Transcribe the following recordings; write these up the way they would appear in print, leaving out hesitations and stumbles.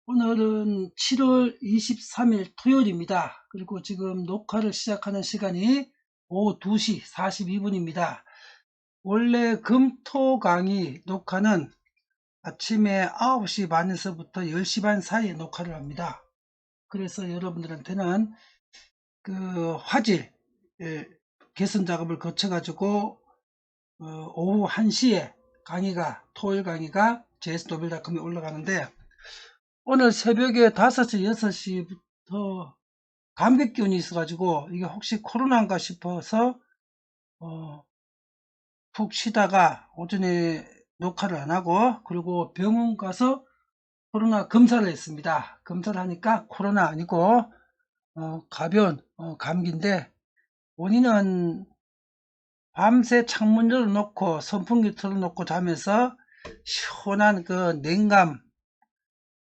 오늘은 7월 23일 토요일입니다. 그리고 지금 녹화를 시작하는 시간이 오후 2시 42분입니다. 원래 금토 강의 녹화는 아침에 9시 반에서부터 10시 반 사이에 녹화를 합니다. 그래서 여러분들한테는 그 화질 개선 작업을 거쳐 가지고 오후 1시에 토요일 강의가 JS노벨닷컴에 올라가는데, 오늘 새벽에 5시, 6시부터 감기 기운이 있어가지고 이게 혹시 코로나인가 싶어서 푹 쉬다가 오전에 녹화를 안 하고, 그리고 병원 가서 코로나 검사를 했습니다. 검사를 하니까 코로나 아니고 가벼운 감기인데, 원인은 밤새 창문 열어놓고 선풍기 틀어놓고 자면서 시원한 그 냉감,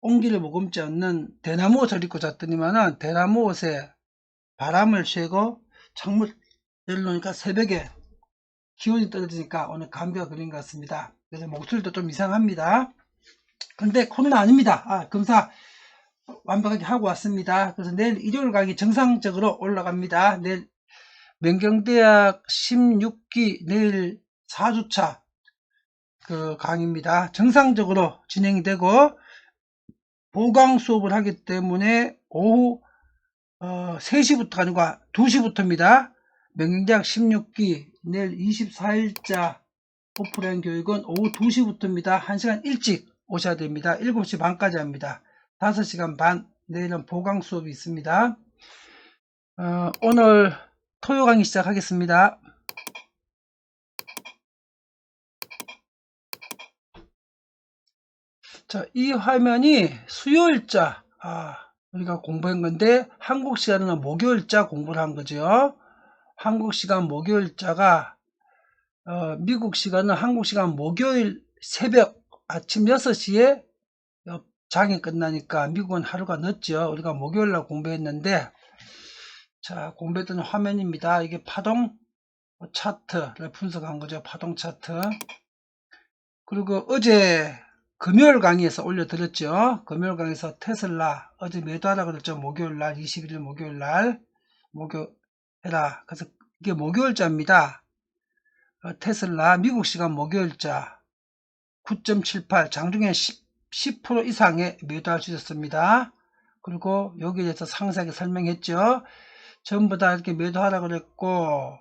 온기를 머금지 않는 대나무 옷을 입고 잤더니만은 대나무 옷에 바람을 쐬고 창문 열어놓으니까 새벽에 기온이 떨어지니까 오늘 감기가 걸린 것 같습니다. 그래서 목소리도 좀 이상합니다. 근데 코로나 아닙니다. 검사 완벽하게 하고 왔습니다. 그래서 내일 일요일 강의 정상적으로 올라갑니다. 내일 명경대학 16기 내일 4주차 그 강의입니다. 정상적으로 진행이 되고, 보강 수업을 하기 때문에 오후 3시부터 아니고 2시부터입니다. 명경대학 16기 내일 24일자 오프라인 교육은 오후 2시부터입니다. 1시간 일찍 오셔야 됩니다. 7시 반까지 합니다. 5시간 반. 내일은 보강 수업이 있습니다. 오늘 토요 강의 시작하겠습니다. 자, 이 화면이 수요일자 우리가 공부한 건데, 한국 시간은 목요일자 공부를 한 거죠. 한국 시간 목요일자가 미국 시간은 한국 시간 목요일 새벽 아침 6시에 장이 끝나니까 미국은 하루가 늦죠. 우리가 목요일날 공부했는데, 자, 공부했던 화면입니다. 이게 파동 차트를 분석한 거죠. 파동 차트. 그리고 어제 금요일 강의에서 올려드렸죠. 금요일 강의에서 테슬라 어제 매도하라 그랬죠. 목요일날 21일 목요일날 목요해라. 그래서 이게 목요일자입니다. 테슬라 미국 시간 목요일자 9.78 장중에 10% 이상의 매도할 수 있었습니다. 그리고 여기에 대해서 상세하게 설명했죠. 전부 다 이렇게 매도하라 그랬고,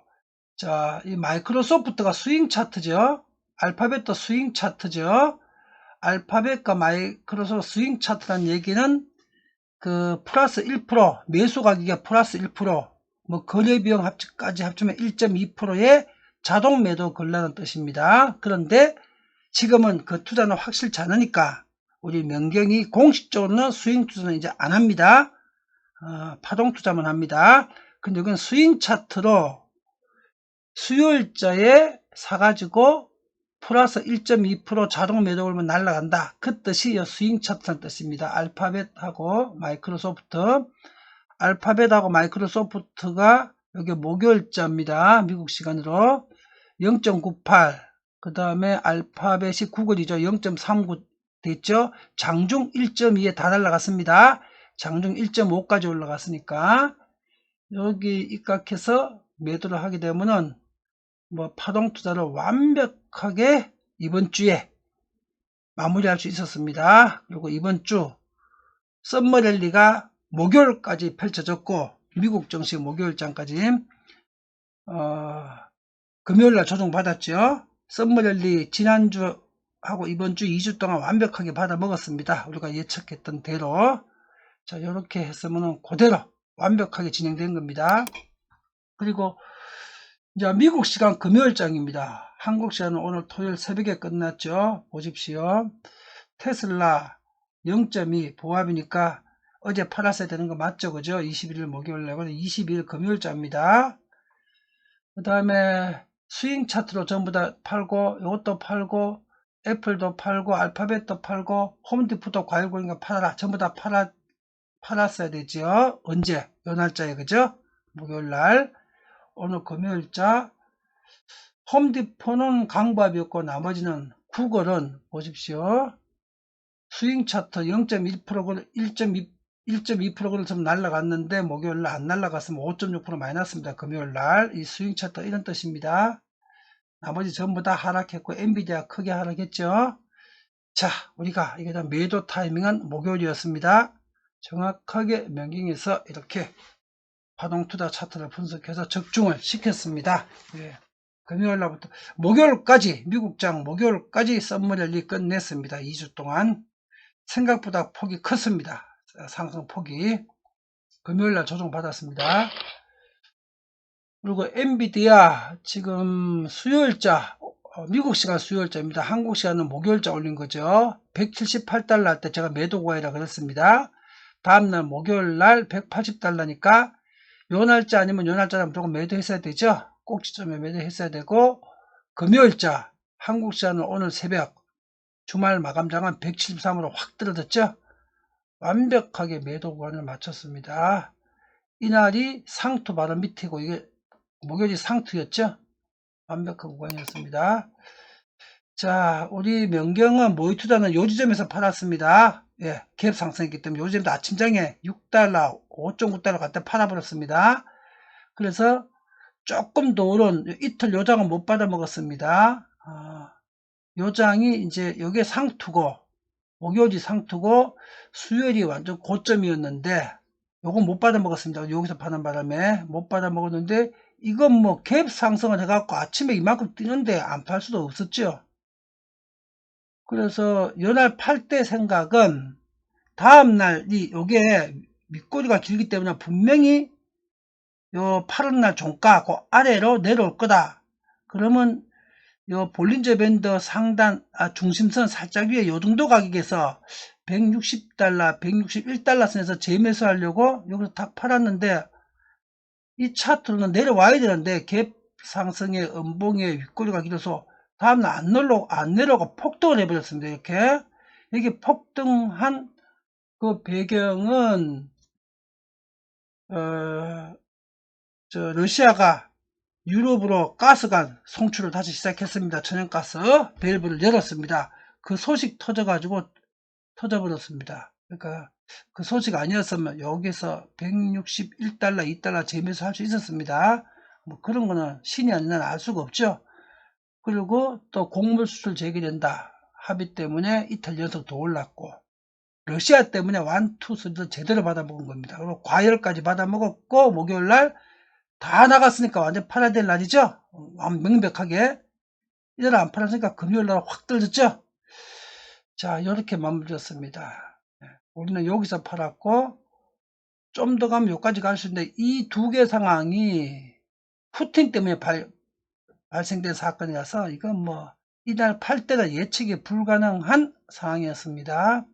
자, 이 마이크로소프트가 스윙 차트죠. 알파벳도 스윙 차트죠. 알파벳과 마이크로소프트 스윙 차트란 얘기는 그 플러스 1%, 매수 가격이 플러스 1%, 뭐 거래 비용 까지 합치면 1.2%의 자동 매도 걸라는 뜻입니다. 그런데 지금은 그 투자는 확실치 않으니까 우리 명경이 공식적으로는 스윙 투자는 이제 안 합니다. 파동 투자만 합니다. 근데 이건 스윙 차트로 수요일자에 사가지고 플러스 1.2% 자동 매도 걸면 날라간다. 그 뜻이 스윙 차트라는 뜻입니다. 알파벳하고 마이크로소프트. 알파벳하고 마이크로소프트가 여기 목요일자입니다. 미국 시간으로 0.98. 그 다음에 알파벳이 구글이죠. 0.39 됐죠. 장중 1.2에 다 날라갔습니다. 장중 1.5까지 올라갔으니까 여기 입각해서 매도를 하게 되면은 뭐 파동 투자를 완벽하게 이번 주에 마무리할 수 있었습니다. 그리고 이번 주 썸머 랠리가 목요일까지 펼쳐졌고, 미국 정시 목요일장까지 금요일날 조정받았죠. 썸머 랠리 지난주하고 이번 주 2주 동안 완벽하게 받아 먹었습니다. 우리가 예측했던 대로. 자, 이렇게 했으면 그대로 완벽하게 진행된 겁니다. 그리고 이제 미국 시간 금요일장입니다. 한국 시간은 오늘 토요일 새벽에 끝났죠. 보십시오. 테슬라 0.2 보합이니까 어제 팔았어야 되는 거 맞죠? 그죠? 21일 목요일 날 22일 금요일자입니다. 그 다음에 스윙 차트로 전부 다 팔고, 이것도 팔고, 애플도 팔고, 알파벳도 팔고, 홈디포도 과일고인가 팔아라. 전부 다 팔았어야 되죠. 언제? 요 날짜에, 그죠? 목요일 날. 오늘 금요일자. 홈디포는 강보합이었고, 나머지는 구글은 보십시오. 스윙 차트 0.1%를 1.2%를 좀 날라갔는데 목요일날 안 날라갔으면 5.6% 마이너스입니다. 금요일날 이 스윙 차트 이런 뜻입니다. 나머지 전부 다 하락했고 엔비디아 크게 하락했죠. 자, 우리가 이게 다 매도 타이밍은 목요일이었습니다. 정확하게 명경에서 이렇게 파동투자 차트를 분석해서 적중을 시켰습니다. 예. 금요일날부터 목요일까지 미국장 목요일까지 썸머랠리 끝냈습니다. 2주 동안 생각보다 폭이 컸습니다. 상승 폭이 금요일날 조정받았습니다. 그리고 엔비디아 지금 수요일자 미국 시간 수요일자입니다. 한국 시간은 목요일자 올린 거죠. 178달러 할 때 제가 매도 구하이라 그랬습니다. 다음날 목요일날 180달러니까 요 날짜 아니면 요 날짜는 무조건 매도했어야 되죠. 꼭지점에 매도했어야 되고 금요일자 한국 시간은 오늘 새벽 주말 마감장은 173으로 확 떨어졌죠. 완벽하게 매도 구간을 맞췄습니다. 이날이 상투 바로 밑이고 이게 목요일이 상투였죠. 완벽한 구간이었습니다. 자, 우리 명경은 모의투자는 요 지점에서 팔았습니다. 예, 갭 상승했기 때문에 요 지점도 아침장에 6달러, 5.9달러 갖다 팔아버렸습니다. 그래서 조금 더 오른 이틀 요장은 못 받아 먹었습니다. 요장이 이제 여기에 상투고 목요일이 상투고 수요일이 완전 고점이었는데 요건 못 받아 먹었습니다. 여기서 파는 바람에 못 받아 먹었는데 이건 뭐 갭 상승을 해갖고 아침에 이만큼 뛰는데 안 팔 수도 없었죠. 그래서 연말 팔 때 생각은 다음날 요게 밑꼬리가 길기 때문에 분명히 요 파는 날 종가 그 아래로 내려올 거다. 그러면 요 볼린저 밴드 상단 중심선 살짝 위에 요 정도 가격에서 160달러 161달러 선에서 재매수 하려고 여기서 딱 팔았는데 이 차트로는 내려와야 되는데 갭 상승의 음봉의 윗꼬리가 길어서 다음날 안 내려오고 폭등을 해버렸습니다. 이렇게 폭등한 그 배경은 러시아가 유럽으로 가스관 송출을 다시 시작했습니다. 천연가스 밸브를 열었습니다. 그 소식 터져버렸습니다. 그러니까 그 소식 아니었으면 여기서 161달러 2달러 재매수 할 수 있었습니다. 뭐 그런 거는 신이 아니면 알 수가 없죠. 그리고 또 곡물 수출 재개된다 합의 때문에 이틀 연속 더 올랐고 러시아 때문에 1, 2, 3도 제대로 받아먹은 겁니다. 그리고 과열까지 받아먹었고 목요일날 다 나갔으니까 완전 팔아야 될 날이죠. 명백하게 이날 안 팔았으니까 금요일날 확 떨어졌죠. 자, 이렇게 마무리였습니다. 우리는 여기서 팔았고 좀 더 가면 여기까지 갈 수 있는데 이 두 개 상황이 푸틴 때문에 발생된 사건이라서 이건 뭐 이날 팔 때가 예측이 불가능한 상황이었습니다.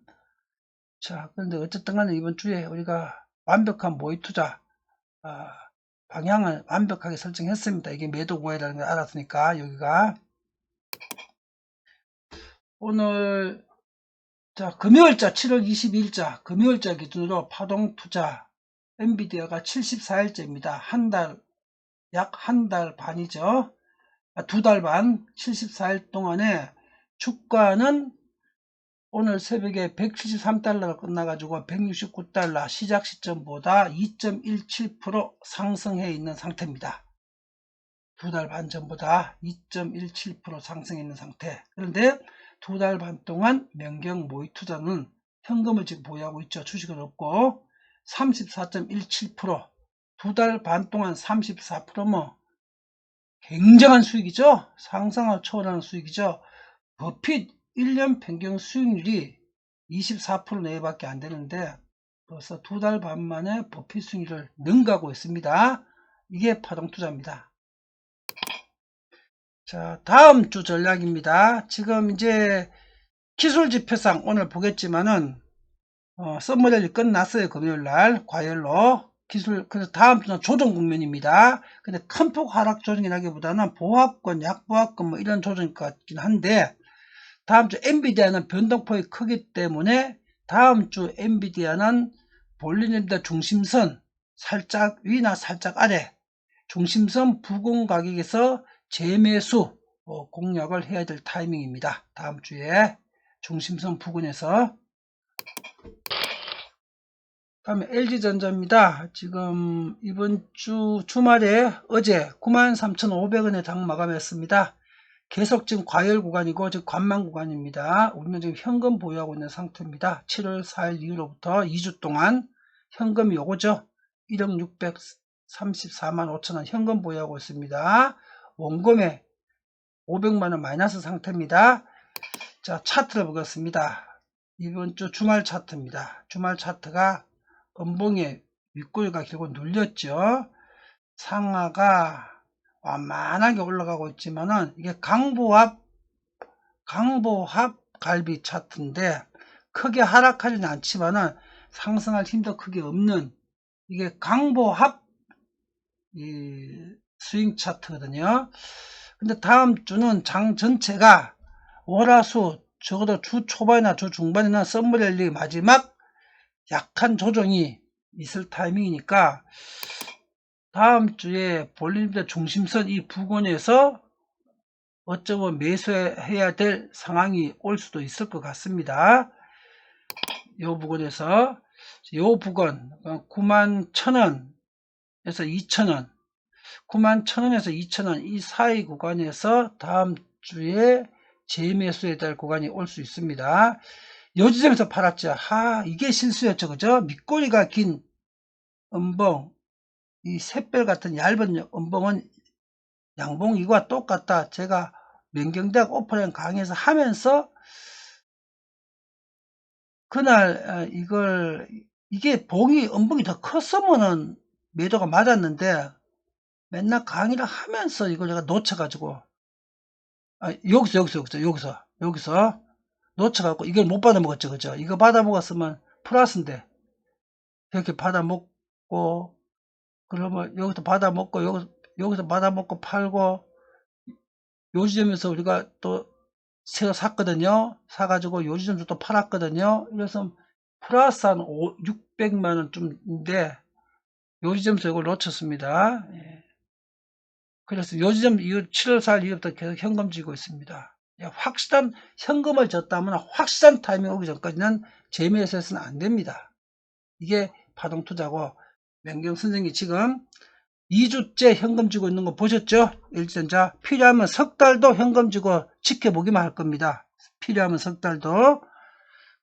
자, 그런데 어쨌든 간에 이번 주에 우리가 완벽한 모의 투자 방향을 완벽하게 설정했습니다. 이게 매도 구간이라는 걸 알았으니까 여기가 오늘 자 금요일자 7월 22일자 금요일자 기준으로 파동투자 엔비디아가 74일째입니다. 약 한 달 반이죠. 2달 반 74일 동안에 주가는 오늘 새벽에 173달러로 끝나가지고 169달러 시작 시점보다 2.17% 상승해 있는 상태입니다. 2달 반 전보다 2.17% 상승해 있는 상태. 그런데 2달 반 동안 명경 모의 투자는 현금을 지금 보유하고 있죠. 주식은 없고 34.17% 2달 반 동안 34%면 굉장한 수익이죠. 상상을 초월하는 수익이죠. 버핏 1년 평균 수익률이 24% 내외밖에 안 되는데 벌써 2달 반 만에 버핏 수익률을 능가하고 있습니다. 이게 파동투자입니다. 자, 다음 주 전략입니다. 지금 이제 기술지표상 오늘 보겠지만은 썸머랠리 끝났어요. 금요일날 과열로 그래서 다음 주는 조정 국면입니다. 근데 큰 폭 하락 조정이라기보다는 보합권, 약보합권 뭐 이런 조정일 것 같긴 한데 다음 주 엔비디아는 변동폭이 크기 때문에 다음 주 엔비디아는 볼리는데 중심선 살짝 위나 살짝 아래 중심선 부근 가격에서 재매수 공략을 해야 될 타이밍입니다. 다음 주에 중심선 부근에서 다음에 LG전자입니다. 지금 이번 주 주말에 어제 93,500원에 장 마감했습니다. 계속 지금 과열 구간이고 지금 관망 구간입니다. 우리는 지금 현금 보유하고 있는 상태입니다. 7월 4일 이후로부터 2주 동안 현금이 요거죠. 1억 634만 5천원 현금 보유하고 있습니다. 원금에 500만원 마이너스 상태입니다. 자, 차트를 보겠습니다. 이번 주 주말 차트입니다. 주말 차트가 음봉에 윗꼬리가 결국 눌렸죠. 상하가 완만하게 올라가고 있지만은 이게 강보합 갈비 차트인데 크게 하락하지는 않지만은 상승할 힘도 크게 없는 이게 강보합 스윙 차트거든요. 근데 다음 주는 장 전체가 월화수 적어도 주 초반이나 주 중반이나 썸머랠리 마지막 약한 조정이 있을 타이밍이니까 다음 주에 볼리비아 중심선 이 부근에서 어쩌면 매수해야 될 상황이 올 수도 있을 것 같습니다. 이 부근에서 이 부근 91,000원에서 2,000원 91,000원에서 2,000원 이 사이 구간에서 다음 주에 재매수해야 될 구간이 올 수 있습니다. 요 지점에서 팔았죠. 이게 실수였죠. 그죠? 밑꼬리가 긴 음봉, 이 샛별 같은 얇은 음봉은 양봉 이거와 똑같다. 제가 명경대학 오프라인 강의에서 하면서 그날 이게 음봉이 더 컸으면은 매도가 맞았는데 맨날 강의를 하면서 이걸 제가 놓쳐가지고 여기서 놓쳐갖고 이걸 못 받아먹었죠. 그죠? 이거 받아먹었으면 플러스인데 이렇게 받아먹고 그러면 여기서 받아먹고 여기서 받아먹고 팔고 요 지점에서 우리가 또 새로 샀거든요. 사가지고 요 지점에서 또 팔았거든요. 그래서 플러스 한 600만원 쯤인데 요 지점에서 이걸 놓쳤습니다. 예. 그래서 요 지점 이후 7월 4일 이후부터 계속 현금 쥐고 있습니다. 확실한 현금을 줬다면 확실한 타이밍 오기 전까지는 재매수해서는 안 됩니다. 이게 파동투자고 맹경 선생이 지금 2주째 현금 쥐고 있는 거 보셨죠? LG전자 필요하면 석 달도 현금 쥐고 지켜보기만 할 겁니다. 필요하면 석 달도.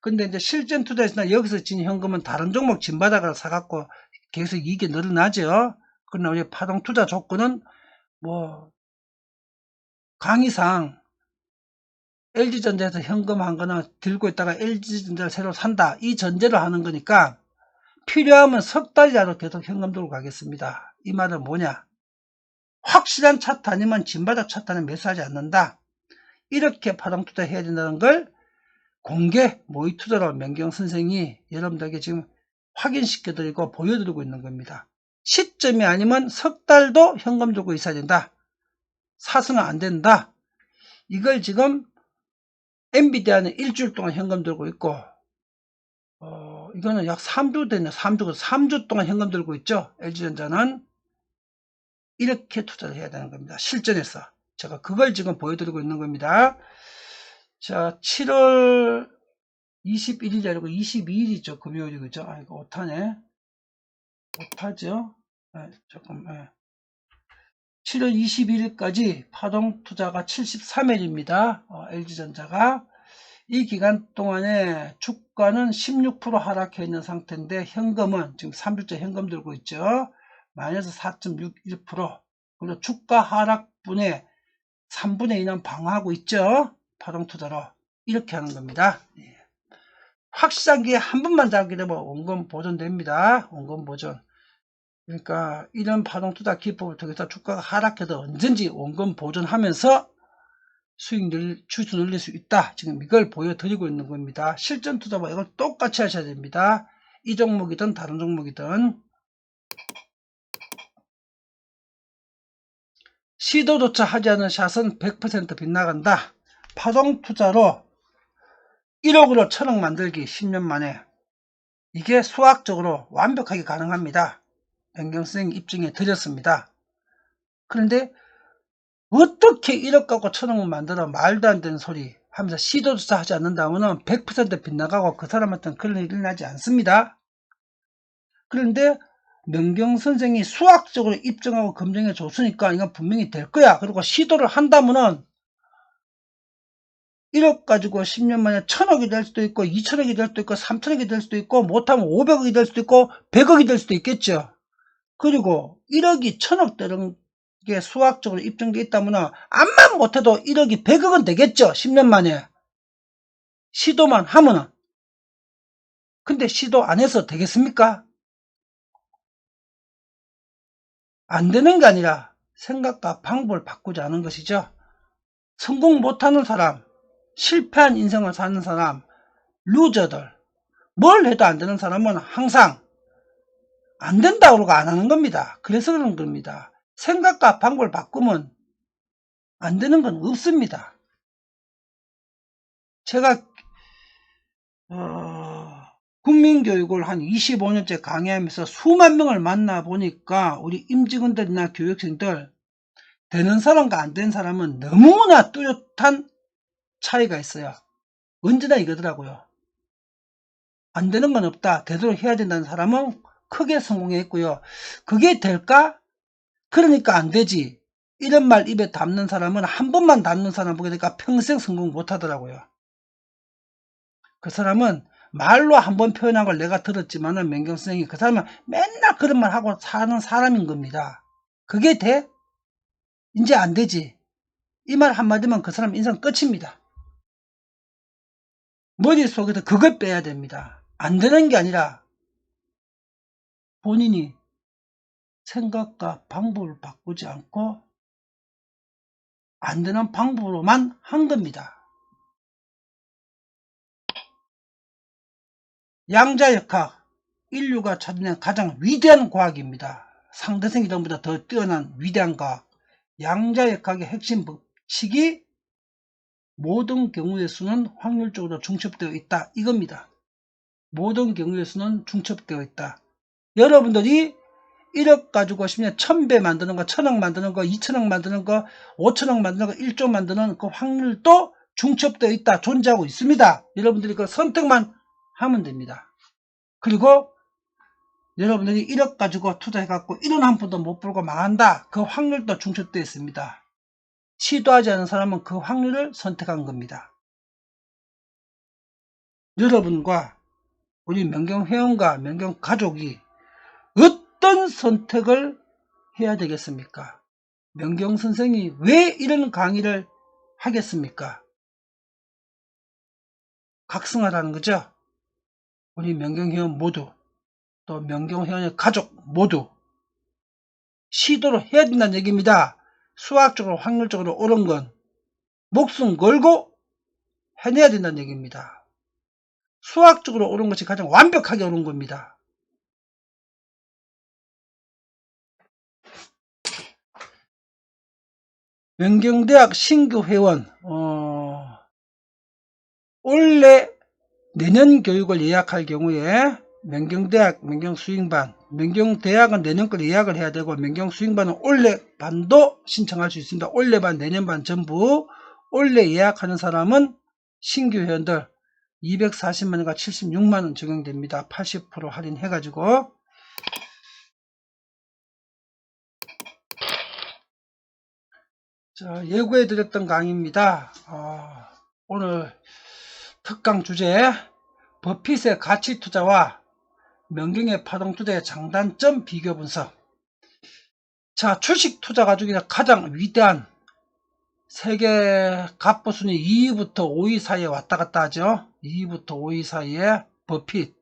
근데 이제 실전 투자에서는 여기서 진 현금은 다른 종목 진바닥을 사갖고 계속 이익이 늘어나죠. 그러나 우리 파동투자 조건은 강의상 LG전자에서 현금 한 거는 들고 있다가 LG전자를 새로 산다. 이 전제로 하는 거니까 필요하면 석 달이라도 계속 현금 들고 가겠습니다. 이 말은 뭐냐? 확실한 차트 아니면 진바닥 차트는 매수하지 않는다. 이렇게 파동투자 해야 된다는 걸 공개 모의 투자로 맹경 선생이 여러분들에게 지금 확인시켜드리고 보여드리고 있는 겁니다. 시점이 아니면 석 달도 현금 들고 있어야 된다. 사서는 안 된다. 이걸 지금 엔비디아는 일주일 동안 현금 들고 있고 이거는 약 3주 됐네. 3주 동안 현금 들고 있죠. LG전자는 이렇게 투자를 해야 되는 겁니다. 실전에서 제가 그걸 지금 보여드리고 있는 겁니다. 자, 7월 21일이 아니고 22일이죠. 금요일이 그죠? 이거 오타네. 오타죠. 조금 7월 21일까지 파동 투자가 73일입니다. LG전자가 이 기간 동안에 주가는 16% 하락해 있는 상태인데 현금은 지금 3주째 현금 들고 있죠. 마이너스 4.61%. 그리고 주가 하락분의 3분의 2는 방어하고 있죠. 파동 투자로 이렇게 하는 겁니다. 확실한 게 한 번만 잡게 되면 원금 보존됩니다. 원금 보존. 그러니까 이런 파동 투자 기법을 통해서 주가가 하락해도 언제든지 원금 보존하면서 추수 늘릴 수 있다. 지금 이걸 보여드리고 있는 겁니다. 실전 투자와 이걸 똑같이 하셔야 됩니다. 이 종목이든 다른 종목이든 시도조차 하지 않은 샷은 100% 빗나간다. 파동 투자로 1억으로 1000억 만들기 10년 만에 이게 수학적으로 완벽하게 가능합니다. 맹경선생님 입증해 드렸습니다. 그런데 어떻게 1억 갖고 1000억을 만들어 말도 안 되는 소리 하면서 시도조차 하지 않는다면 100% 빗나가고 그 사람한테는 그런 일이 일어나지 않습니다. 그런데 명경 선생이 수학적으로 입증하고 검증해 줬으니까 이건 분명히 될 거야. 그리고 시도를 한다면은 1억 가지고 10년 만에 1000억이 될 수도 있고 2000억이 될 수도 있고 3000억이 될 수도 있고 못하면 500억이 될 수도 있고 100억이 될 수도 있겠죠. 그리고 1억이 1000억 되는 게 수학적으로 입증돼 있다면 암만 못해도 1억이 100억은 되겠죠. 10년 만에 시도만 하면은. 근데 시도 안 해서 되겠습니까? 안 되는 게 아니라 생각과 방법을 바꾸지 않은 것이죠. 성공 못하는 사람, 실패한 인생을 사는 사람, 루저들, 뭘 해도 안 되는 사람은 항상 안 된다고 그러고 안 하는 겁니다. 그래서 그런 겁니다. 생각과 방법을 바꾸면 안 되는 건 없습니다. 제가 국민교육을 한 25년째 강의하면서 수만 명을 만나보니까 우리 임직원들이나 교육생들 되는 사람과 안 되는 사람은 너무나 뚜렷한 차이가 있어요. 언제나 이거더라고요. 안 되는 건 없다. 되도록 해야 된다는 사람은 크게 성공했고요. 그게 될까? 그러니까 안 되지. 이런 말 입에 담는 사람은 한 번만 담는 사람 보게 되니까 평생 성공 못 하더라고요. 그 사람은 말로 한 번 표현한 걸 내가 들었지만은 명경 선생이 그 사람은 맨날 그런 말 하고 사는 사람인 겁니다. 그게 돼? 이제 안 되지. 이 말 한마디면 그 사람 인생 끝입니다. 머릿속에서 그걸 빼야 됩니다. 안 되는 게 아니라 본인이 생각과 방법을 바꾸지 않고 안 되는 방법으로만 한 겁니다. 양자역학, 인류가 찾아낸 가장 위대한 과학입니다. 상대성 이론보다 더 뛰어난 위대한 과학. 양자역학의 핵심 법칙이 모든 경우의 수는 확률적으로 중첩되어 있다. 이겁니다. 모든 경우의 수는 중첩되어 있다. 여러분들이 1억 가지고 싶으면 1000배 만드는 거, 1000억 만드는 거, 2000억 만드는 거, 5000억 만드는 거, 1조 만드는 그 확률도 중첩되어 있다. 존재하고 있습니다. 여러분들이 그 선택만 하면 됩니다. 그리고 여러분들이 1억 가지고 투자해갖고 1원 한 푼도 못 벌고 망한다. 그 확률도 중첩되어 있습니다. 시도하지 않은 사람은 그 확률을 선택한 겁니다. 여러분과 우리 명경 회원과 명경 가족이 어떤 선택을 해야 되겠습니까? 명경 선생이 왜 이런 강의를 하겠습니까? 각성하라는 거죠. 우리 명경 회원 모두 또 명경 회원의 가족 모두 시도를 해야 된다는 얘기입니다. 수학적으로 확률적으로 옳은 건 목숨 걸고 해내야 된다는 얘기입니다. 수학적으로 옳은 것이 가장 완벽하게 옳은 겁니다. 명경대학 신규 회원 올해 내년 교육을 예약할 경우에 명경대학 명경수행반, 명경대학은 내년 걸 예약을 해야 되고 명경수행반은 올해 반도 신청할 수 있습니다. 올해 반, 내년 반 전부 올해 예약하는 사람은 신규 회원들 240만원과 76만원 적용됩니다. 80% 할인해가지고. 자, 예고해드렸던 강의입니다. 오늘 특강 주제 버핏의 가치투자와 명경의 파동투자의 장단점 비교 분석. 자, 주식투자 가중에 가장 위대한 세계 갑부 순위 2위부터 5위 사이에 왔다 갔다 하죠. 2위부터 5위 사이에 버핏.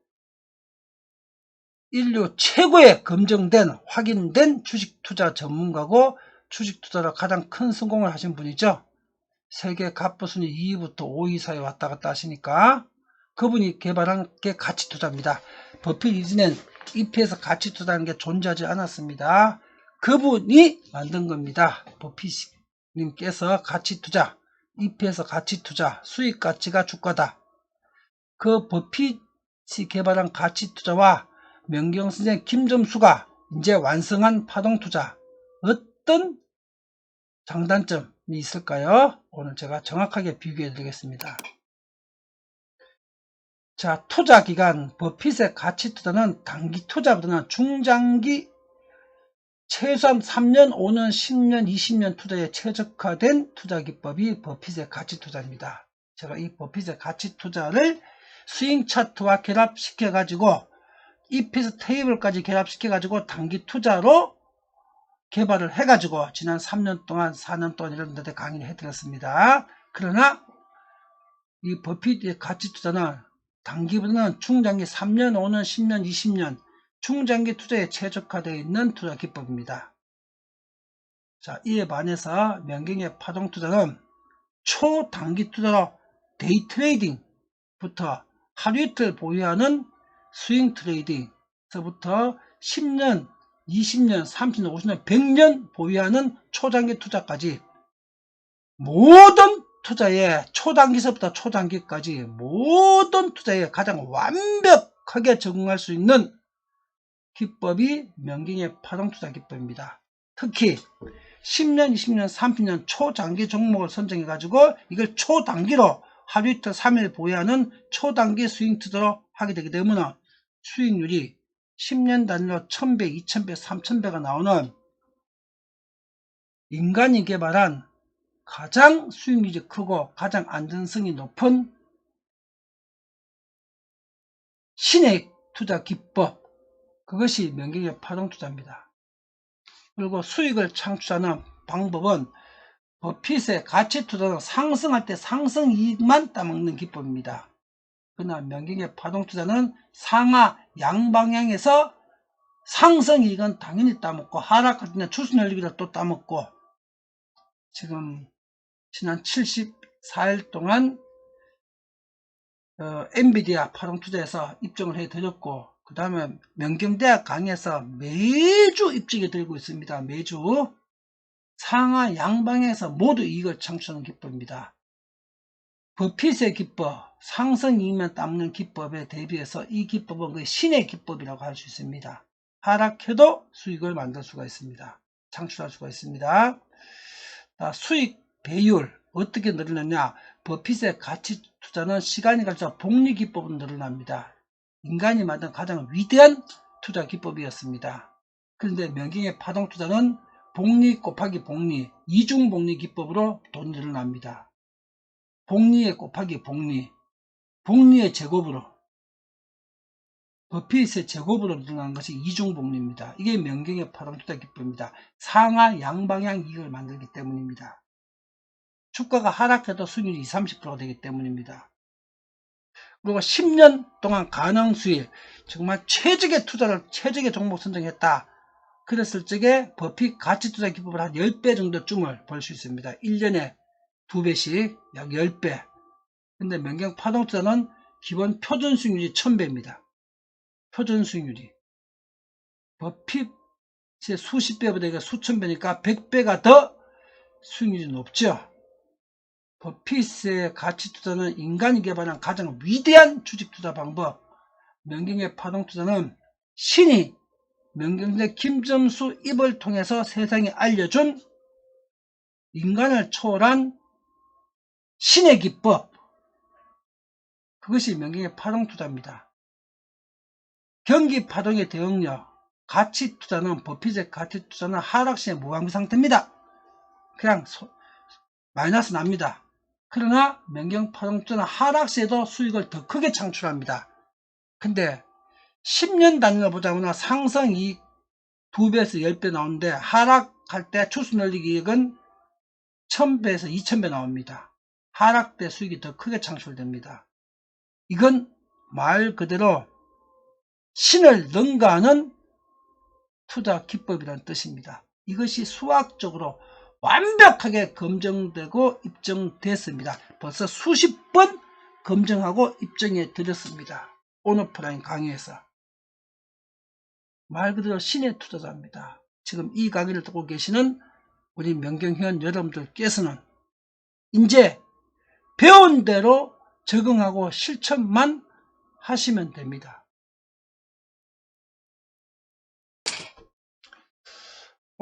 인류 최고의 검증된 확인된 주식투자 전문가고 주식투자로 가장 큰 성공을 하신 분이죠. 세계 갑부 순위 2위부터 5위 사이에 왔다 갔다 하시니까 그분이 개발한 게 가치투자입니다. 버핏 이전엔 EP에서 가치투자라는 게 존재하지 않았습니다. 그분이 만든 겁니다. 버핏님께서 가치투자, EP에서 가치투자, 수익가치가 주가다. 그 버핏이 개발한 가치투자와 명경선생 김점수가 이제 완성한 파동투자, 어떤 장단점이 있을까요? 오늘 제가 정확하게 비교해 드리겠습니다. 자, 투자 기간, 버핏의 가치 투자는 단기 투자보다는 중장기 최소한 3년, 5년, 10년, 20년 투자에 최적화된 투자 기법이 버핏의 가치 투자입니다. 제가 이 버핏의 가치 투자를 스윙 차트와 결합시켜 가지고 EPS 테이블까지 결합시켜 가지고 단기 투자로 개발을 해 가지고 지난 3년 동안 4년 동안 이런 데 강의를 해 드렸습니다. 그러나 이 버핏의 가치 투자는 단기보다는 중장기 3년, 5년, 10년, 20년 중장기 투자에 최적화되어 있는 투자 기법입니다. 자, 이에 반해서 명경의 파동 투자는 초단기 투자로 데이 트레이딩부터 하루 이틀 보유하는 스윙 트레이딩서부터 10년, 20년, 30년, 50년, 100년 보유하는 초장기 투자까지 모든 투자에 초단기서부터 초장기까지 모든 투자에 가장 완벽하게 적응할 수 있는 기법이 명경의 파동투자 기법입니다. 특히 10년, 20년, 30년 초장기 종목을 선정해 가지고 이걸 초단기로 하루 이틀 3일 보유하는 초단기 스윙 투자로 하게 되기 때문에 수익률이 10년 단위로 1000배, 2000배, 3000배가 나오는 인간이 개발한 가장 수익률이 크고 가장 안전성이 높은 신의 투자 기법, 그것이 명경의 파동투자입니다. 그리고 수익을 창출하는 방법은 버핏의 가치투자는 상승할 때 상승이익만 따먹는 기법입니다. 그러나 명경의 파동투자는 상하 양방향에서 상승이익은 당연히 따먹고 하락할 때는 추순열리기를 또 따먹고, 지금 지난 74일 동안 엔비디아 파동투자에서 입증을 해드렸고, 그 다음에 명경대학 강의에서 매주 입증해 드리고 있습니다. 매주 상하 양방에서 모두 이익을 창출하는 기법입니다. 버핏의 기법, 상승이익만 따먹는 기법에 대비해서 이 기법은 거의 신의 기법이라고 할 수 있습니다. 하락해도 수익을 만들 수가 있습니다. 창출할 수가 있습니다. 수익 배율 어떻게 늘어나냐? 버핏의 가치 투자는 시간이 갈수록 복리 기법은 늘어납니다. 인간이 만든 가장 위대한 투자 기법이었습니다. 그런데 명경의 파동 투자는 복리 곱하기 복리, 이중 복리 기법으로 돈이 늘어납니다. 복리에 곱하기 복리, 복리의 제곱으로, 버핏의 제곱으로 늘어나는 것이 이중 복리입니다. 이게 명경의 파동 투자 기법입니다. 상하 양방향 이익을 만들기 때문입니다. 주가가 하락해도 수익률이 20, 30%가 되기 때문입니다. 그리고 10년 동안 가능 수익, 정말 최적의 투자를, 최적의 종목 선정했다. 그랬을 적에 버핏 가치 투자 기법을 한 10배 정도쯤을 벌 수 있습니다. 1년에 2배씩 약 10배. 근데 명경 파동 투자는 기본 표준 수익률이 1000배입니다. 표준 수익률이. 버핏의 수십 배보다 수천 배니까 100배가 더 수익률이 높죠. 버핏의 가치 투자는 인간이 개발한 가장 위대한 주식 투자 방법. 명경의 파동 투자는 신이 명경대 김점수 입을 통해서 세상에 알려준 인간을 초월한 신의 기법, 그것이 명경의 파동 투자입니다. 경기 파동의 대응력, 가치 투자는 버핏의 가치 투자는 하락시의 무방비 상태입니다. 그냥 마이너스 납니다. 그러나 명경 파동 투자는 하락시에도 수익을 더 크게 창출합니다. 근데 10년 단위로 보자면 상승이익 2배에서 10배 나오는데 하락할 때 추순열리기 이익은 1000배에서 2000배 나옵니다. 하락 때 수익이 더 크게 창출됩니다. 이건 말 그대로 신을 능가하는 투자 기법이라는 뜻입니다. 이것이 수학적으로 완벽하게 검증되고 입증됐습니다. 벌써 수십 번 검증하고 입증해 드렸습니다. 온오프라인 강의에서. 말 그대로 신의 투자자입니다. 지금 이 강의를 듣고 계시는 우리 명경회원 여러분들께서는 이제 배운 대로 적응하고 실천만 하시면 됩니다.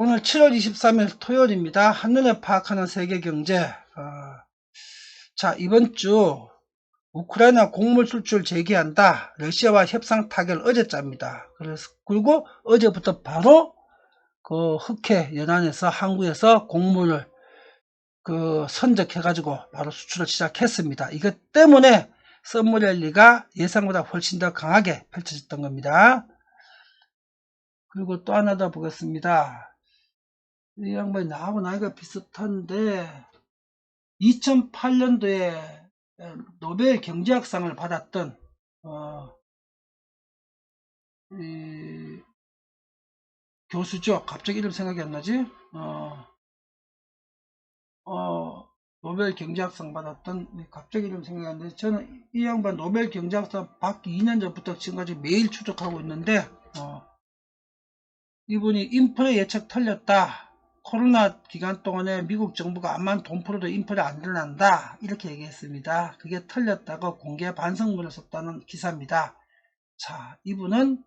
오늘 7월 23일 토요일입니다. 한눈에 파악하는 세계경제. 자, 이번 주 우크라이나 곡물 수출 재개한다. 러시아와 협상 타결 어제자입니다. 그리고 어제부터 바로 그 흑해 연안에서 한국에서 곡물을 선적해가지고 바로 수출을 시작했습니다. 이것 때문에 썸머랠리가 예상보다 훨씬 더 강하게 펼쳐졌던 겁니다. 그리고 또 하나 더 보겠습니다. 이 양반이 나하고 나이가 비슷한데 2008년도에 노벨 경제학상을 받았던 이 교수죠. 갑자기 이름 생각이 안 나지? 노벨 경제학상 받았던 갑자기 이름 생각이 안 나는데 저는 이 양반 노벨 경제학상 받기 2년 전부터 지금까지 매일 추적하고 있는데 이분이 인플레 예측 틀렸다. 코로나 기간 동안에 미국 정부가 암만 돈 풀어도 인플레 안 일어난다. 이렇게 얘기했습니다. 그게 틀렸다고 공개 반성문을 썼다는 기사입니다. 자, 이분은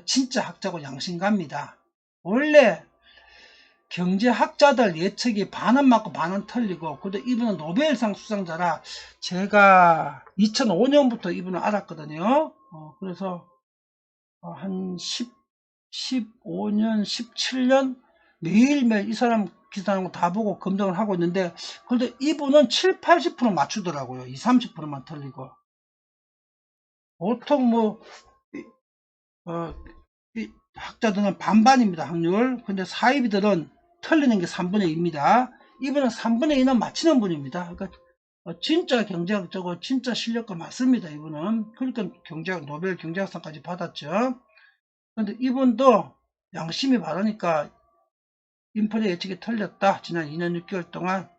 진짜 학자고 양심가입니다. 원래 경제학자들 예측이 반은 맞고 반은 틀리고, 근데 이분은 노벨상 수상자라 제가 2005년부터 이분을 알았거든요. 그래서 한 15년, 17년 매일매일 이 사람 기사하는 거 다 보고 검증을 하고 있는데, 근데 이분은 7, 80% 맞추더라고요. 20, 30%만 틀리고. 보통 이 학자들은 반반입니다, 확률. 근데 사이비들은 틀리는 게 3분의 2입니다. 이분은 3분의 2는 맞히는 분입니다. 그러니까 진짜 경제학자고 진짜 실력가 맞습니다, 이분은. 그러니까 노벨 경제학상까지 받았죠. 근데 이분도 양심이 바르니까 인플레 예측이 틀렸다. 지난 2년 6개월 동안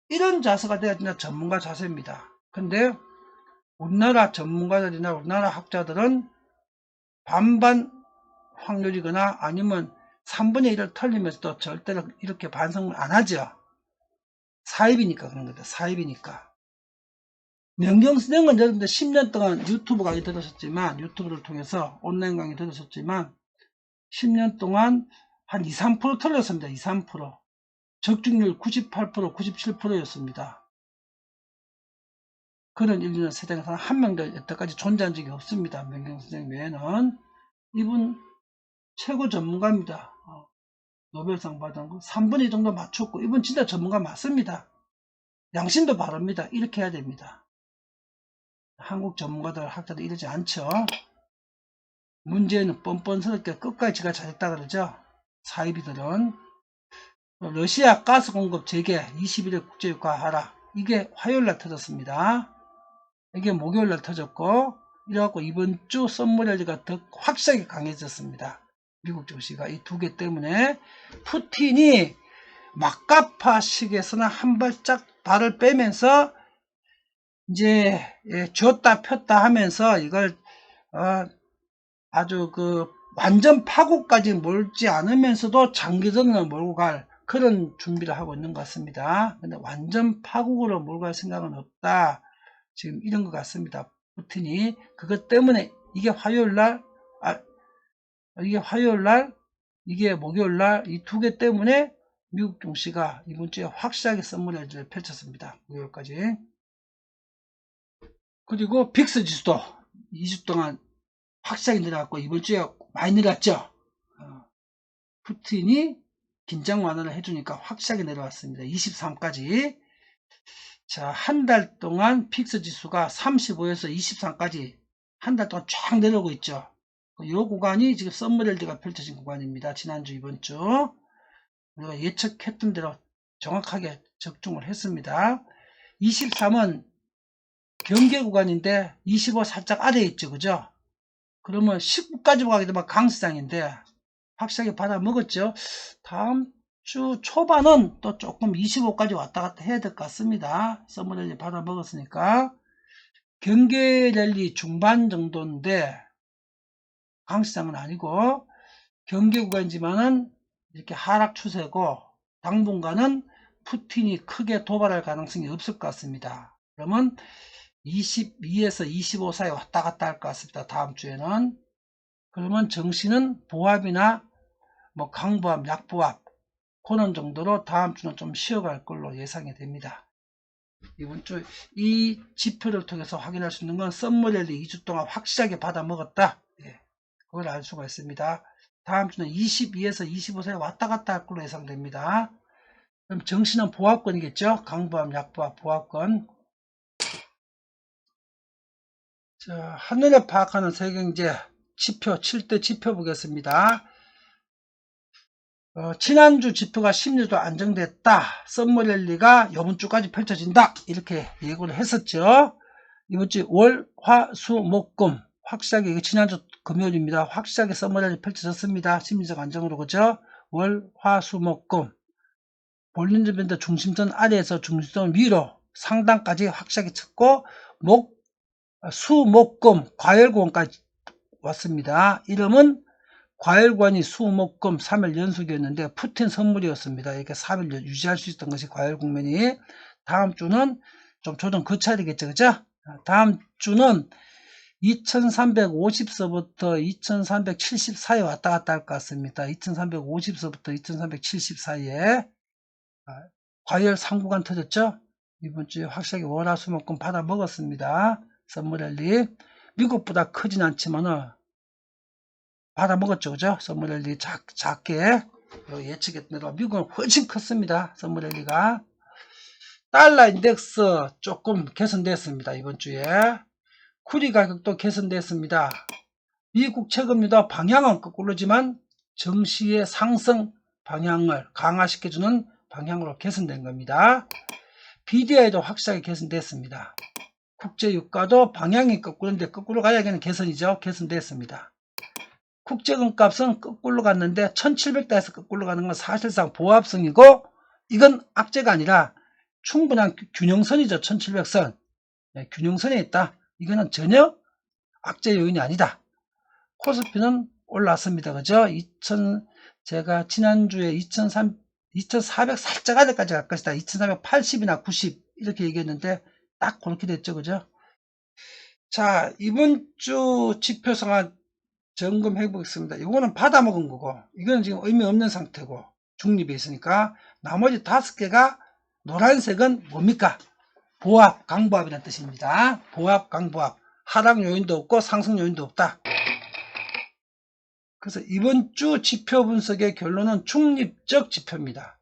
이런 자세가 돼야 진짜 전문가 자세입니다. 근데 우리나라 전문가들이나 우리나라 학자들은 반반 확률이거나 아니면 3분의 1을 틀리면서도 절대로 이렇게 반성을 안 하죠. 사입이니까 그런 거다. 사입이니까. 명경선생은 여러분들 10년 동안 유튜브 강의 들으셨지만, 유튜브를 통해서 온라인 강의 들으셨지만 10년 동안 한 2, 3% 틀렸습니다. 2, 3%. 적중률 98%, 97%였습니다. 그런 인류는 세상에서 한 명도 여태까지 존재한 적이 없습니다. 명경선생 외에는. 이분 최고 전문가입니다. 노벨상 받은 거 3분의 2 정도 맞췄고, 이분 진짜 전문가 맞습니다. 양심도 바릅니다. 이렇게 해야 됩니다. 한국 전문가들, 학자들 이러지 않죠. 문제는 뻔뻔스럽게 끝까지 지가 잘했다 그러죠. 사이비들은. 러시아 가스 공급 재개 21일 국제유가 하락. 이게 화요일날 터졌습니다. 이게 목요일날 터졌고, 이래갖고 이번 주 썸머랠리가 더 확실하게 강해졌습니다. 미국 증시가 이 두 개 때문에 푸틴이 막가파식에서는 한 발짝 발을 빼면서 이제 쥐었다 폈다 하면서 이걸 아주 완전 파국까지 몰지 않으면서도 장기전으로 몰고 갈 그런 준비를 하고 있는 것 같습니다. 근데 완전 파국으로 몰고 갈 생각은 없다. 지금 이런 것 같습니다. 푸틴이 그것 때문에 이게 화요일날 이게 목요일날 이 두 개 때문에 미국 증시가 이번 주에 확실하게 썸머레이즈를 펼쳤습니다. 목요일까지. 그리고 빅스 지수도 2주 동안 확실하게 내려갔고 이번 주에 많이 내려갔죠. 푸틴이 긴장 완화를 해주니까 확실하게 내려왔습니다. 23까지. 자, 한 달 동안 픽스 지수가 35에서 23까지 한 달 동안 쫙 내려오고 있죠. 이 구간이 지금 썸머렐드가 펼쳐진 구간입니다. 지난주, 이번주. 우리가 예측했던 대로 정확하게 적중을 했습니다. 23은 경계 구간인데 25 살짝 아래에 있죠. 그죠? 그러면 19까지 가게 되면 강시장인데 확실하게 받아 먹었죠. 다음 주 초반은 또 조금 25까지 왔다 갔다 해야 될 것 같습니다. 서머랠리 받아 먹었으니까. 경계 랠리 중반 정도인데 강시장은 아니고 경계 구간이지만은 이렇게 하락 추세고 당분간은 푸틴이 크게 도발할 가능성이 없을 것 같습니다. 그러면 22에서 25 사이 왔다 갔다 할 것 같습니다. 다음 주에는. 그러면 정시는 보합이나 강보합, 약보합 그런 정도로 다음 주는 좀 쉬어갈 걸로 예상이 됩니다. 이번 주 이 지표를 통해서 확인할 수 있는 건 썸머렐리 2주 동안 확실하게 받아 먹었다. 예, 그걸 알 수가 있습니다. 다음 주는 22에서 25사이 왔다 갔다 할 걸로 예상됩니다. 그럼 정시는 보합권이겠죠? 강보합, 약보합, 보합권. 자, 한눈에 파악하는 세경제 지표 7대 지표 보겠습니다. 지난주 지표가 심리도 안정됐다. 썸머랠리가 이번 주까지 펼쳐진다. 이렇게 예고를 했었죠. 이번 주 월, 화, 수, 목, 금 확실하게 이게 지난주 금요일입니다. 확실하게 썸머랠리 펼쳐졌습니다. 심리적 안정으로 그죠? 월, 화, 수, 목, 금 볼린저 밴드 중심선 아래에서 중심선 위로 상단까지 확실하게 쳤고 수, 목, 금 과열구원까지 왔습니다. 이름은 과열관이 수, 목, 금 3일 연속이었는데 푸틴 선물이었습니다. 이렇게 3일 유지할 수 있었던 것이 과열 국면이. 다음 주는 좀 조정 거쳐야 되겠죠. 그죠? 다음 주는 2350서부터 2370 사이에 왔다 갔다 할 것 같습니다. 2350서부터 2370 사이에 과열 3구간 터졌죠? 이번 주에 확실하게 월화수목금 받아 먹었습니다. 선물랠리. 미국보다 크진 않지만은 받아 먹었죠. 그죠? 썸머랠리 작게 예측했던 대로 미국은 훨씬 컸습니다. 썸머랠리가. 달러 인덱스 조금 개선됐습니다. 이번 주에. 쿠리 가격도 개선됐습니다. 미국 채금리도 방향은 거꾸로지만 정시의 상승 방향을 강화시켜주는 방향으로 개선된 겁니다. BDI도 확실하게 개선됐습니다. 국제유가도 방향이 거꾸로인데 거꾸로 가야겠는 개선이죠. 개선됐습니다. 국제금값은 거꾸로 갔는데 1700대에서 거꾸로 가는 건 사실상 보합성이고 이건 악재가 아니라 충분한 균형선이죠. 1700선. 네, 균형선에 있다. 이거는 전혀 악재 요인이 아니다. 코스피는 올랐습니다. 그죠? 제가 지난주에 2400 살짝 아래까지 갈 것이다. 2380이나 90 이렇게 얘기했는데 딱 그렇게 됐죠. 그죠? 자, 이번 주 지표상한 점검해 보겠습니다. 이거는 받아먹은 거고 이거는 지금 의미 없는 상태고 중립에 있으니까 나머지 5개가 노란색은 뭡니까? 보합, 강보합이라는 뜻입니다. 보합, 강보합. 하락 요인도 없고 상승 요인도 없다. 그래서 이번 주 지표 분석의 결론은 중립적 지표입니다.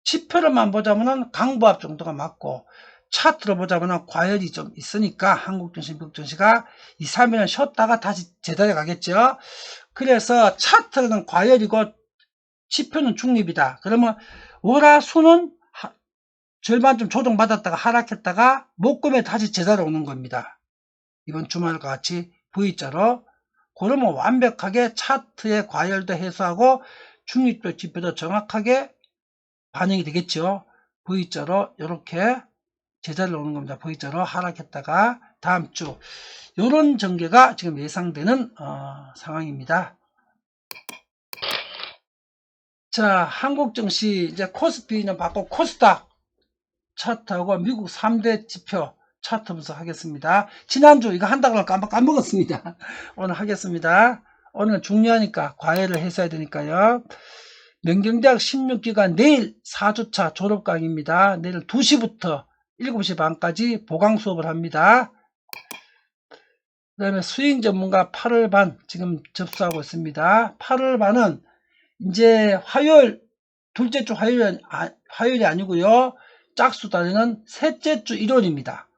지표로만 보자면 강보합 정도가 맞고 차트로 보자면 과열이 좀 있으니까 한국증시, 미국증시가 2, 3일은 쉬었다가 다시 제자리에 가겠죠. 그래서 차트는 과열이고 지표는 중립이다. 그러면 월화수는 절반 좀 조정받았다가 하락했다가 목금에 다시 제자리에 오는 겁니다. 이번 주말과 같이 V자로. 그러면 완벽하게 차트의 과열도 해소하고 중립적 지표도 정확하게 반영이 되겠죠. V자로 이렇게 제자리로 오는 겁니다. V자로 하락했다가 다음 주 이런 전개가 지금 예상되는 상황입니다. 자, 한국 증시 이제 코스피는 받고 코스닥 차트하고 미국 3대 지표 차트 분석하겠습니다. 지난주 이거 한다고 까먹었습니다. 오늘 하겠습니다. 오늘 중요하니까 과외를 했어야 되니까요. 명경대학 16기가 내일 4주차 졸업 강의입니다. 내일 2시부터 7시 반까지 보강 수업을 합니다. 그 다음에 스윙 전문가 8월 반 지금 접수하고 있습니다. 8월 반은 이제 화요일, 둘째 주 화요일이 아니고요. 짝수 단위는 셋째 주 일요일입니다.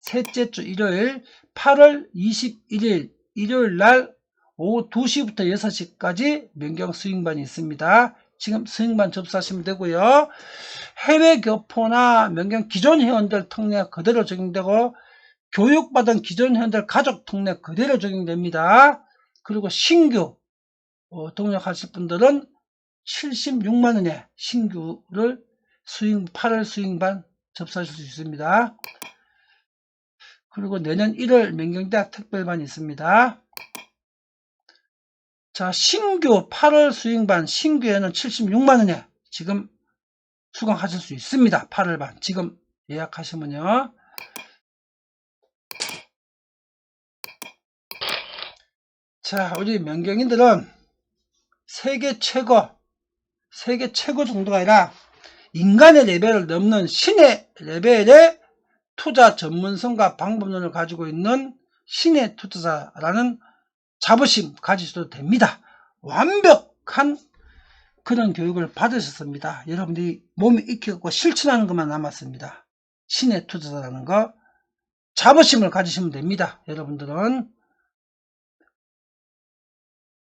셋째 주 일요일 8월 21일 일요일 날 오후 2시부터 6시까지 명경 스윙반이 있습니다. 지금 스윙반 접수하시면 되고요. 해외 교포나 명경 기존 회원들 특례 그대로 적용되고 교육받은 기존 회원들 가족 특례 그대로 적용됩니다. 그리고 신규 등록하실 분들은 76만원에 신규를 8월 스윙반 접수하실 수 있습니다. 그리고 내년 1월 명경대학 특별반이 있습니다. 자, 신규 8월 스윙반 신규에는 76만원에 지금 수강하실 수 있습니다. 8월반 지금 예약하시면요. 자, 우리 명경인들은 세계 최고 정도가 아니라 인간의 레벨을 넘는 신의 레벨의 투자 전문성과 방법론을 가지고 있는 신의 투자자라는 자부심 가지셔도 됩니다. 완벽한 그런 교육을 받으셨습니다. 여러분들이 몸에 익혀갖고 실천하는 것만 남았습니다. 신의 투자자라는 거 자부심을 가지시면 됩니다. 여러분들은.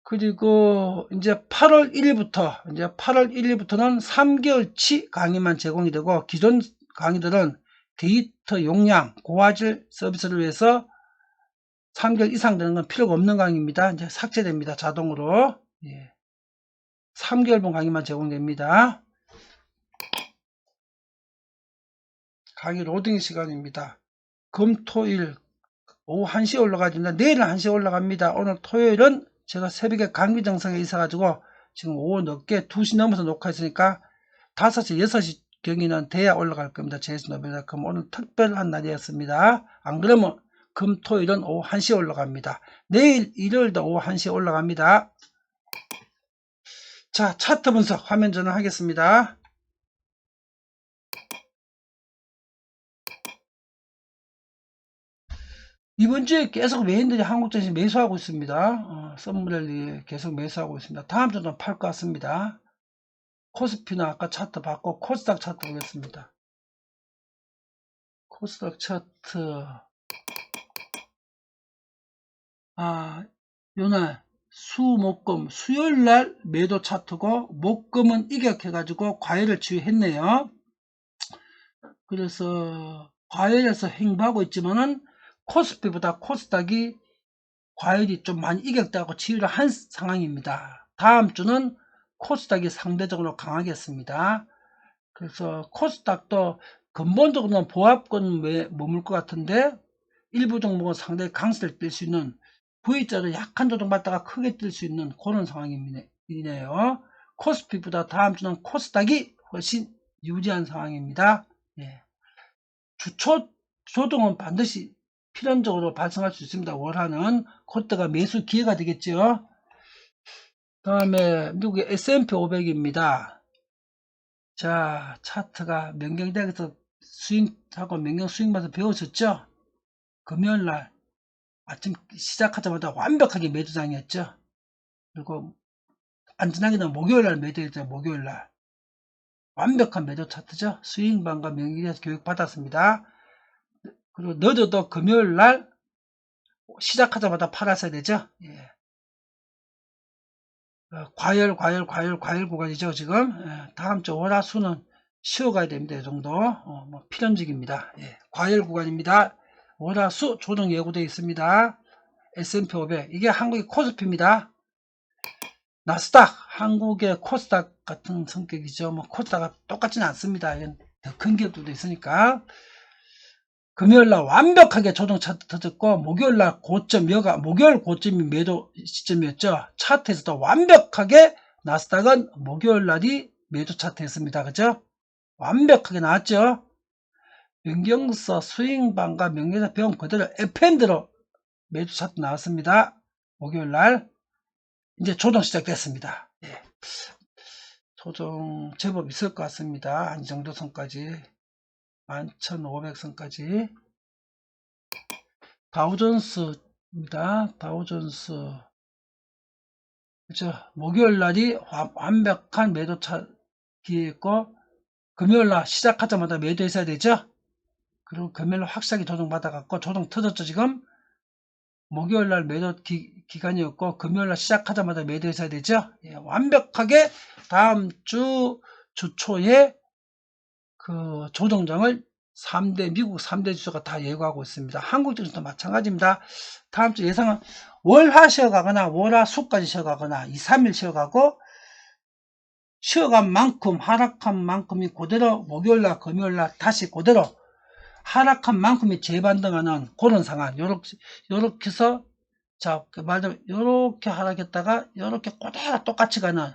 그리고 이제 8월 1일부터는 3개월치 강의만 제공이 되고, 기존 강의들은 데이터 용량 고화질 서비스를 위해서 3개월 이상 되는 건 필요가 없는 강의입니다. 이제 삭제됩니다. 자동으로. 예. 3개월분 강의만 제공됩니다. 강의 로딩 시간입니다. 금, 토, 일 오후 1시에 올라가집니다. 내일은 1시에 올라갑니다. 오늘 토요일은 제가 새벽에 감기 증상에 있어가지고 지금 오후 늦게 2시 넘어서 녹화했으니까 5시, 6시 경위는 돼야 올라갈 겁니다. 제수 노벨. 그럼 오늘 특별한 날이었습니다. 안 그러면 금, 토일은 오후 1시에 올라갑니다. 내일 일요일도 오후 1시에 올라갑니다. 자, 차트 분석 화면 전환하겠습니다. 이번 주에 계속 메인들이 한국증시 매수하고 있습니다. 썸브렐리 계속 매수하고 있습니다. 다음 주도 팔 것 같습니다. 코스피는 아까 차트 봤고, 코스닥 차트 보겠습니다. 코스닥 차트. 요날 수목금 수요일날 매도 차트고, 목금은 이격해가지고 과열을 주의했네요. 그래서 과열에서 횡보하고 있지만은 코스피보다 코스닥이 과열이 좀 많이 이격되고 치유를 한 상황입니다. 다음 주는 코스닥이 상대적으로 강하겠습니다. 그래서 코스닥도 근본적으로는 보합권 외에 머물 것 같은데, 일부 종목은 상당히 강세를 띨 수 있는, V자로 약한 조정받다가 크게 뜰 수 있는 그런 상황이네요. 코스피보다 다음 주는 코스닥이 훨씬 유리한 상황입니다. 예. 주초 조정은 반드시 필연적으로 발생할 수 있습니다. 월화는 그때가 매수 기회가 되겠죠. 다음에 미국의 S&P 500입니다. 자, 차트가 명경대학에서 스윙하고 명경 스윙마저 배우셨죠? 금요일날 아침 시작하자마자 완벽하게 매도장이었죠. 그리고 안전하게는 목요일날 매도했죠. 목요일날 완벽한 매도 차트죠. 스윙반과 명경대학에서 교육받았습니다. 그리고 늦어도 금요일날 시작하자마자 팔았어야 되죠. 예. 과열 구간이죠, 지금. 예. 다음 주 월화수는 쉬어가야 됩니다. 이 정도. 뭐 필연적입니다. 예. 과열 구간입니다. 월화수 조정 예고되어 있습니다. S&P 500. 이게 한국의 코스피입니다. 나스닥. 한국의 코스닥 같은 성격이죠. 뭐 코스닥과 똑같지는 않습니다. 이건 더 큰 기업들도 있으니까. 금요일날 완벽하게 조정 차트 터졌고, 목요일날 목요일 고점이 매도 시점이었죠. 차트에서도 완벽하게 나스닥은 목요일날이 매도 차트였습니다. 그죠? 완벽하게 나왔죠. 명경서 스윙반과 명경서 배운 그대로 FND로 매도 차트 나왔습니다. 목요일날 이제 조정 시작됐습니다. 예. 조정 제법 있을 것 같습니다. 한 정도 선까지 11,500선까지. 다우존스입니다. 다우존스. 그렇죠. 목요일날이 완벽한 매도 기회였고, 금요일날 시작하자마자 매도했어야 되죠. 그리고 금요일날 확실하게 조정받아갖고 조정 터졌죠. 지금 목요일날 매도 기간이었고, 금요일날 시작하자마자 매도했어야 되죠. 예, 완벽하게 다음 주 초에 그 조정장을 미국 3대 주주가 다 예고하고 있습니다. 한국 증시도 마찬가지입니다. 다음 주 예상은 월화 쉬어가거나 월화수까지 쉬어가거나 2, 3일 쉬어가고, 쉬어간 만큼 하락한 만큼이 그대로 목요일날 금요일날 다시 그대로 하락한 만큼이 재반등하는 그런 상황. 요렇게 해서, 자, 말하자면 요렇게 하락했다가 요렇게 그대로 똑같이 가는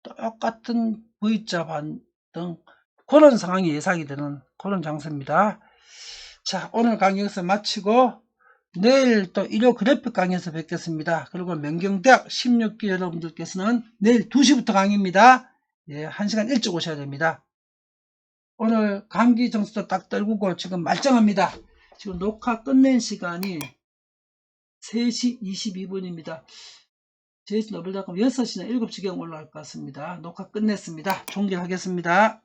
똑같은 V자 반등, 그런 상황이 예상이 되는 그런 장세입니다. 자, 오늘 강의 여기서 마치고 내일 또 일요 그래픽 강의에서 뵙겠습니다. 그리고 명경대학 16기 여러분들께서는 내일 2시부터 강의입니다. 예, 1시간 일찍 오셔야 됩니다. 오늘 감기 정수도 딱 떨구고 지금 말짱합니다. 지금 녹화 끝낸 시간이 3시 22분입니다. 제이슨 더블닷컴 6시나 7시경 올라갈 것 같습니다. 녹화 끝냈습니다. 종결하겠습니다.